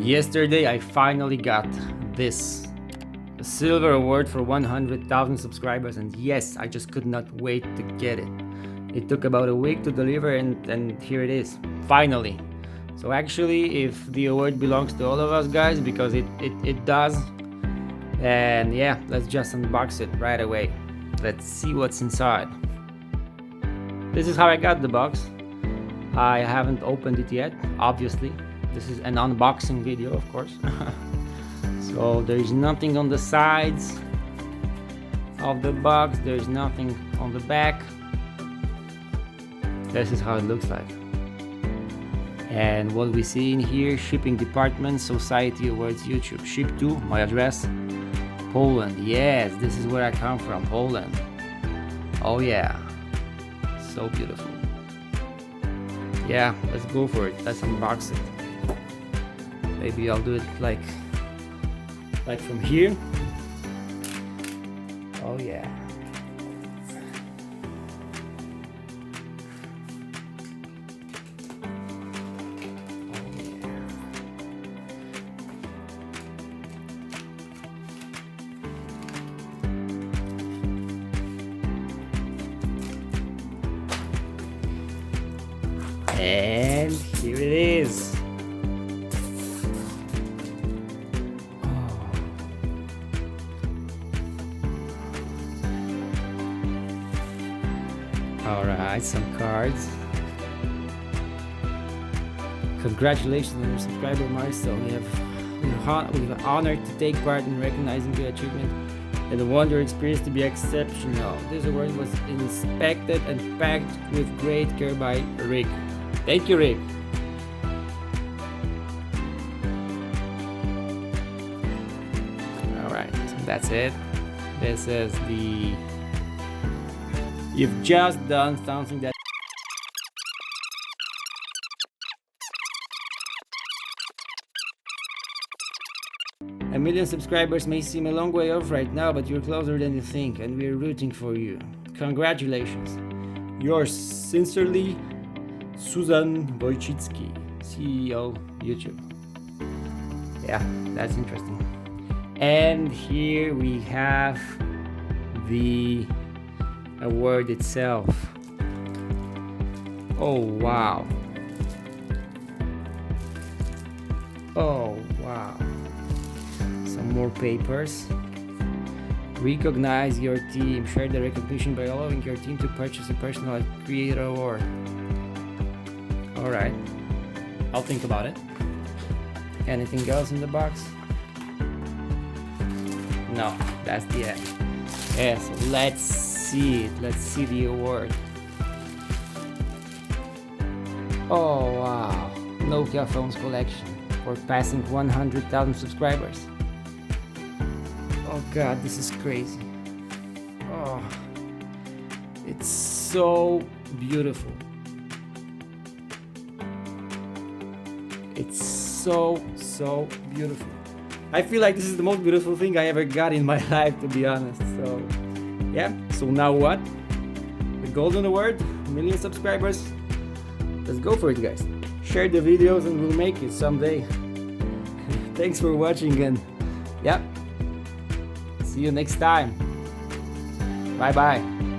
Yesterday I finally got this silver award for 100,000 subscribers, and yes, I just could not wait to get it. It took about a week to deliver, and here it is, finally. So actually, if the award belongs to all of us guys, because it does, and yeah, let's just unbox it right away. Let's see what's inside. This is how I got the box. I haven't opened it yet, obviously. This is an unboxing video, of course. So there's nothing on the sides of the box, there's nothing on the back. This is how it looks like. And what we see in here: shipping department, Society Awards, YouTube. Ship to, my address, Poland. Yes, this is where I come from, Poland. Oh yeah, so beautiful. Yeah, let's go for it. Let's unbox it. Maybe I'll do it like from here. Oh yeah. And here it is. Alright, some cards. Congratulations on your subscriber milestone. We're honored to take part in recognizing your achievement and the wonder experience to be exceptional. This award was inspected and packed with great care by Rick. Thank you, Rick. Alright, that's it. This is the... You've just done something that... A million subscribers may seem a long way off right now, but you're closer than you think, and we're rooting for you. Congratulations. Yours sincerely, Susan Wojcicki, CEO, YouTube. Yeah, that's interesting. And here we have the award itself. Oh wow. Oh wow. Some more papers. Recognize your team. Share the recognition by allowing your team to purchase a personal creator award. Alright, I'll think about it. Anything else in the box? No, that's the end. Yeah, so let's see it. Let's see the award. Oh wow, Nokia phones collection for passing 100,000 subscribers. Oh god, this is crazy. Oh, it's so beautiful. It's so beautiful. I feel like this is the most beautiful thing I ever got in my life, to be honest. So yeah, so now what? The golden award, 1 million subscribers. Let's go for it, guys. Share the videos and we'll make it someday. Thanks for watching, and yeah, see you next time. Bye bye.